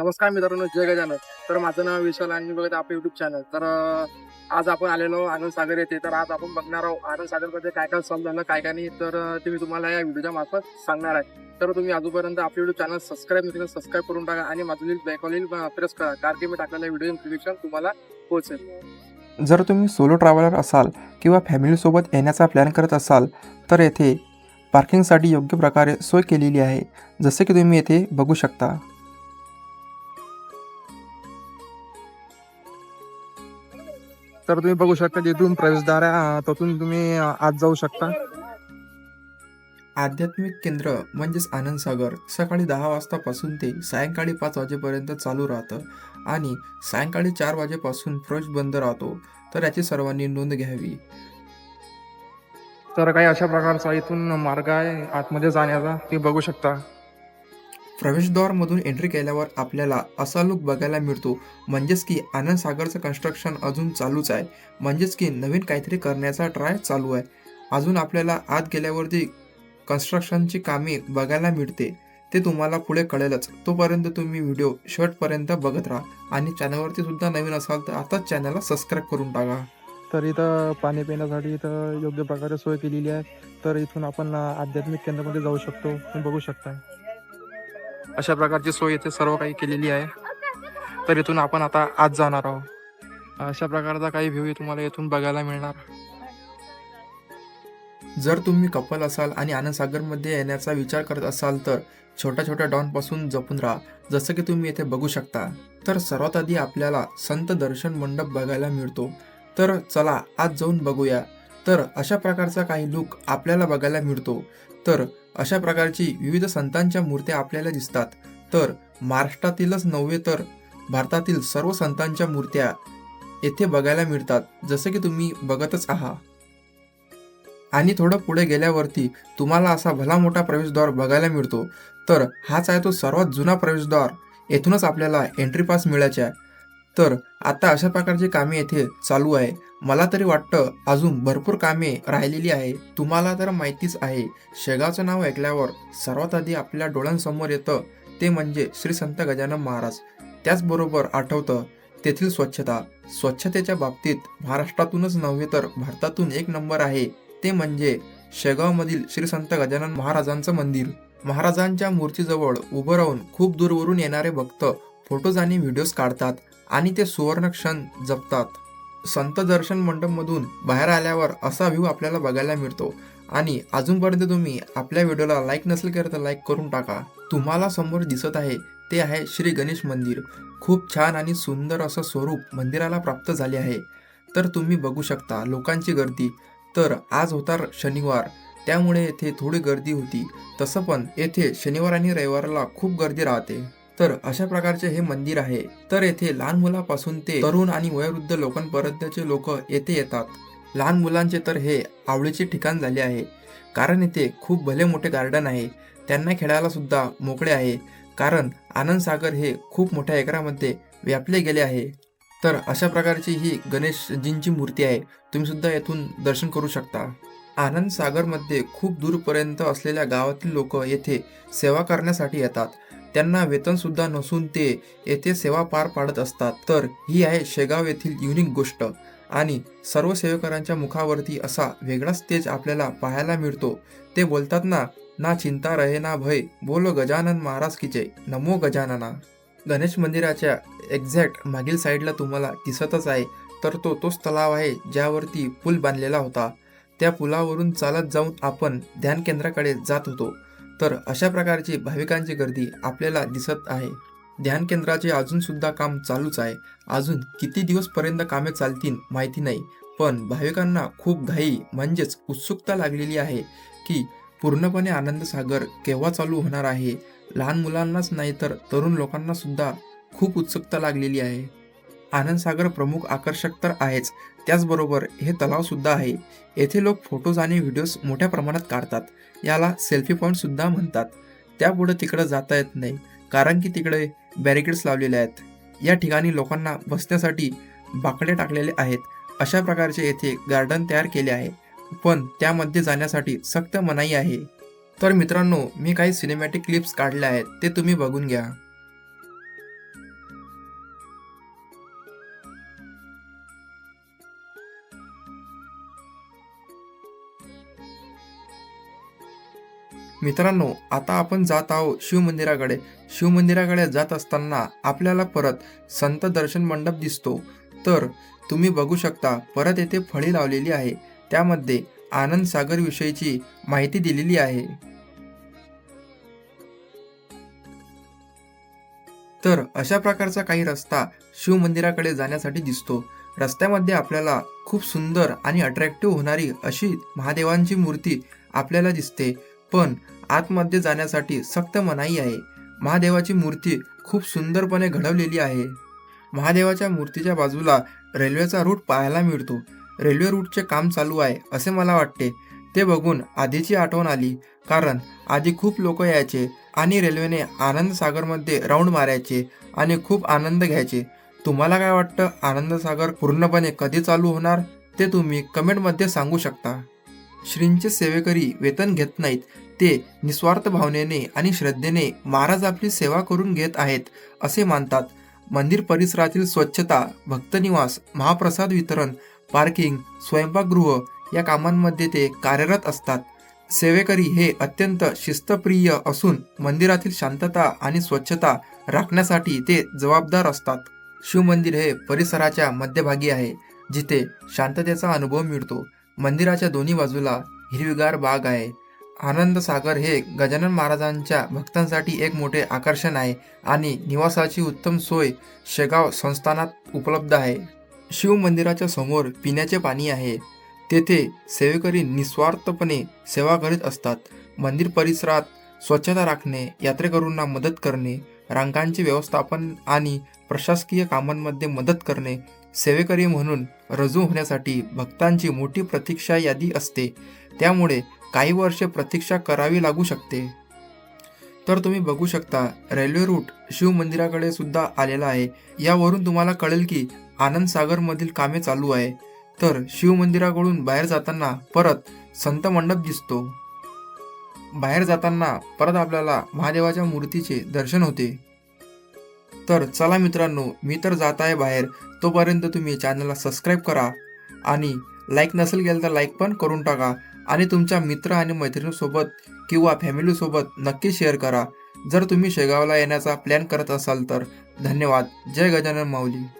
नमस्कार मित्रांनो, जय गजानन. तर माझं नाव विशाल आणि मी बघत आपलं युट्यूब चॅनल. तर आज आपण आलेलो आनंद सागर येथे. तर आज आपण बघणार आहोत आनंद सागरमध्ये काय काय सॉल्व झालं, काय काय नाही. तर ते मी तुम्हाला या व्हिडिओच्या मार्फत सांगणार आहे. तर तुम्ही अजूनपर्यंत आपलं युट्यूब चॅनल सबस्क्राईब नसेल सबस्क्राईब करून टाका आणि माझं लिंक बॅकॉलिल प्रेस करा, कारण की मी टाकलेला व्हिडिओ नोटिफिकेशन तुम्हाला पोहोचेल. जर तुम्ही सोलो ट्रॅव्हलर असाल किंवा फॅमिलीसोबत येण्याचा प्लॅन करत असाल तर येथे पार्किंगसाठी योग्य प्रकारे सोय केलेली आहे, जसे की तुम्ही येथे बघू शकता. तर तुम्ही बघू शकता जिथून प्रवेशद्वार आहे तिथून तुम्ही आत जाऊ शकता. आध्यात्मिक केंद्र म्हणजेच आनंद सागर सकाळी 10 वाजतापासून ते सायंकाळी 5 वाजेपर्यंत चालू राहतं आणि सायंकाळी 4 वाजेपासून प्रवेश बंद राहतो, तर याची सर्वांनी नोंद घ्यावी. तर काही अशा प्रकारचा इथून मार्ग आहे आतमध्ये जाण्याचा, ते बघू शकता. प्रवेशद्वारमधून एंट्री केल्यावर आपल्याला असा लुक बघायला मिळतो, म्हणजेच की आनंद सागरचं कन्स्ट्रक्शन अजून चालूच आहे, म्हणजेच की नवीन काहीतरी करण्याचा ट्राय चालू आहे. अजून आपल्याला आत गेल्यावरती कन्स्ट्रक्शनची कामे बघायला मिळते, ते तुम्हाला पुढे कळेलच. तोपर्यंत तुम्ही व्हिडिओ शेवटपर्यंत बघत राहा आणि चॅनलवरती सुद्धा नवीन असाल तर आताच चॅनलला सबस्क्राईब करून टाका. तर इथं पाणी पिण्यासाठी इथं योग्य प्रकारे सोय केलेली आहे. तर इथून आपण आध्यात्मिक केंद्रामध्ये जाऊ शकतो, तुम्ही बघू शकता. अशा प्रकारची सोय इथे सर्व काही केलेली आहे. तर इथून आपण आता आत जाणार आहोत. अशा प्रकारचा काही व्ह्यू तुम्हाला इथून बघायला मिळणार. जर तुम्ही कपल असाल आणि आनंद सागरमध्ये येण्याचा विचार करत असाल तर छोट्या छोट्या डॉनपासून जपून राहा, जसं की तुम्ही येथे बघू शकता. तर सर्वात आधी आपल्याला संत दर्शन मंडप बघायला मिळतो. तर चला आज जाऊन बघूया. तर अशा प्रकारचा काही लुक आपल्याला बघायला मिळतो. तर अशा प्रकारची विविध संतांच्या मूर्त्या आपल्याला दिसतात. तर महाराष्ट्रातीलच नव्हे तर भारतातील सर्व संतांच्या मूर्त्या येथे बघायला मिळतात, जसं की तुम्ही बघतच आहात. आणि थोडं पुढे गेल्यावरती तुम्हाला असा भला मोठा प्रवेशद्वार बघायला मिळतो. तर हाच आहे तो सर्वात जुना प्रवेशद्वार. येथूनच आपल्याला एंट्री पास मिळायचे आहे. तर आता अशा प्रकारची कामे येथे चालू आहे. मला तरी वाटतं अजून भरपूर कामे राहिलेली आहे. तुम्हाला तर माहितीच आहे, शेगावचं नाव ऐकल्यावर सर्वात आधी आपल्या डोळ्यांसमोर येतं ते म्हणजे श्री संत गजानन महाराज. त्याचबरोबर आठवतं तेथील स्वच्छता. स्वच्छतेच्या बाबतीत महाराष्ट्रातूनच नव्हे तर भारतातून एक नंबर आहे, ते म्हणजे शेगावमधील श्री संत गजानन महाराजांचं मंदिर. महाराजांच्या मूर्तीजवळ उभं राहून खूप दूरवरून येणारे भक्त फोटोज आणि व्हिडिओज काढतात आणि ते सुवर्ण क्षण जपतात. संत दर्शन मंडपमधून बाहेर आल्यावर असा व्ह्यू आपल्याला बघायला मिळतो. आणि अजूनपर्यंत तुम्ही आपल्या व्हिडिओला लाईक नसेल करत तर लाईक करून टाका. तुम्हाला समोर दिसत आहे ते आहे श्री गणेश मंदिर. खूप छान आणि सुंदर असं स्वरूप मंदिराला प्राप्त झाले आहे. तर तुम्ही बघू शकता लोकांची गर्दी. तर आज होता शनिवार, त्यामुळे येथे थोडी गर्दी होती. तसं पण येथे शनिवार आणि रविवारला खूप गर्दी राहते. तर अशा प्रकारचे हे मंदिर आहे. तर येथे लहान मुलापासून ते तरुण आणि वयोवृद्ध लोकांपर्यंतचे लोक येथे येतात. लहान मुलांचे तर हे आवडीचे ठिकाण झाले आहे, कारण येथे खूप भले मोठे गार्डन आहे. त्यांना खेळायला सुद्धा मोकळे आहे, कारण आनंद सागर हे खूप मोठ्या एकरामध्ये व्यापले गेले आहे. तर अशा प्रकारची ही गणेशजींची मूर्ती आहे. तुम्ही सुद्धा येथून दर्शन करू शकता. आनंद सागरमध्ये खूप दूरपर्यंत असलेल्या गावातील लोक येथे सेवा करण्यासाठी येतात. त्यांना वेतन सुद्धा नसून ते येथे सेवा पार पाडत असतात. तर ही आहे शेगाव येथील युनिक गोष्ट. आणि सर्व सेवेकरांच्या मुखावरती असा वेगळाच तेज आपल्याला पाहायला मिळतो. ते बोलतात ना, ना चिंता रहे ना भय, बोलो गजानन महाराज की जय, नमो गजानना. गणेश मंदिराच्या एक्झॅक्ट मागील साईडला तुम्हाला दिसतच आहे, तर तोच तलाव आहे ज्यावरती पूल बांधलेला होता. त्या पुलावरून चालत जाऊन आपण ध्यान केंद्राकडे जात होतो. तर अशा प्रकारची भाविकांची गर्दी आपल्याला दिसत आहे. ध्यान केंद्राचे अजून सुद्धा काम चालूच आहे. अजून किती दिवसपर्यंत कामे चालतील माहिती नाही, पण भाविकांना खूप घाई म्हणजेच उत्सुकता लागलेली आहे की पूर्णपणे आनंद सागर केव्हा चालू होणार आहे. लहान मुलांनाच नाही तर तरुण लोकांना सुद्धा खूप उत्सुकता लागलेली आहे. आनंद सागर प्रमुख आकर्षक तर आहेच, त्याचबरोबर हे तलाव सुद्धा आहे. येथे लोक फोटोज आणि व्हिडिओज मोठ्या प्रमाणात काढतात. याला सेल्फी पॉईंट सुद्धा म्हणतात. त्यापुढे तिकडे जाता येत नाही, कारण की तिकडे बॅरिकेड्स लावलेले आहेत. या ठिकाणी लोकांना बसण्यासाठी बाकडे टाकलेले आहेत. अशा प्रकारचे येथे गार्डन तयार केले आहे, पण त्यामध्ये जाण्यासाठी सक्त मनाई आहे. तर मित्रांनो, मी काही सिनेमॅटिक क्लिप्स काढल्या आहेत, ते तुम्ही बघून घ्या. मित्रांनो, आता आपण जात आहोत शिवमंदिराकडे. शिवमंदिराकडे जात असताना आपल्याला परत संत दर्शन मंडप दिसतो. तर तुम्ही बघू शकता, परत येथे फळी लावलेली आहे. त्यामध्ये आनंद सागर विषयीची माहिती दिलेली आहे. तर अशा प्रकारचा काही रस्ता शिवमंदिराकडे जाण्यासाठी दिसतो. रस्त्यामध्ये आपल्याला खूप सुंदर आणि अट्रॅक्टिव्ह होणारी अशी महादेवांची मूर्ती आपल्याला दिसते. पण आतमध्ये जाण्यासाठी सक्त मनाई आहे. महादेवाची मूर्ती खूप सुंदरपणे घडवलेली आहे. महादेवाच्या मूर्तीच्या बाजूला रेल्वेचा रूट पाहायला मिळतो. रेल्वे रूटचे काम चालू आहे असे मला वाटते. ते बघून आधीची आठवण आली, कारण आधी खूप लोक यायचे आणि रेल्वेने आनंद सागरमध्ये राऊंड मारायचे आणि खूप आनंद घ्यायचे. तुम्हाला काय वाटतं, आनंद सागर पूर्णपणे कधी चालू होणार ते तुम्ही कमेंटमध्ये सांगू शकता. श्रींचे सेवेकरी वेतन घेत नाहीत. ते निस्वार्थ भावनेने आणि श्रद्धेने महाराज आपली सेवा करून घेत आहेत असे मानतात. मंदिर परिसरातील स्वच्छता, भक्तनिवास, महाप्रसाद वितरण, पार्किंग, स्वयंपाकगृह या कामांमध्ये ते कार्यरत असतात. सेवेकरी हे अत्यंत शिस्तप्रिय असून मंदिरातील शांतता आणि स्वच्छता राखण्यासाठी ते जबाबदार असतात. शिवमंदिर हे परिसराच्या मध्यभागी आहे, जिथे शांततेचा अनुभव मिळतो. मंदिराच्या दोन्ही बाजूला हिरवीगार बाग आहे. आनंद सागर हे गजानन महाराजांच्या भक्तांसाठी एक मोठे आकर्षण आहे आणि निवासाची उत्तम सोय शेगाव संस्थानात उपलब्ध आहे. शिव मंदिराच्या समोर पिण्याचे पाणी आहे. तेथे सेवेकरी निस्वार्थपणे सेवा करीत असतात. मंदिर परिसरात स्वच्छता राखणे, यात्रेकरूंना मदत करणे, रांगांचे व्यवस्थापन आणि प्रशासकीय कामांमध्ये मदत करणे सेवेकरी म्हणून रुजू होण्यासाठी भक्तांची मोठी प्रतीक्षा यादी असते. त्यामुळे काही वर्षे प्रतीक्षा करावी लागू शकते. तर तुम्ही बघू शकता, रेल्वे रूट शिव मंदिराकडे सुद्धा आलेला आहे. यावरून तुम्हाला कळेल की आनंद सागरमधील कामे चालू आहे. तर शिव मंदिराकडून बाहेर जाताना परत संत मंडप दिसतो. बाहेर जाताना परत आपल्याला महादेवाच्या मूर्तीचे दर्शन होते. तर चला मित्रांनो, मी तर जात आहे बाहेर. तोपर्यंत तुम्ही चॅनलला सबस्क्राईब करा आणि लाईक नसेल केलं तर लाईक पण करून टाका आणि तुमच्या मित्र आणि मैत्रिणीसोबत किंवा फॅमिलीसोबत नक्की शेअर करा. जर तुम्ही शेगावला येण्याचा प्लॅन करत असाल तर. धन्यवाद. जय गजानन माऊली.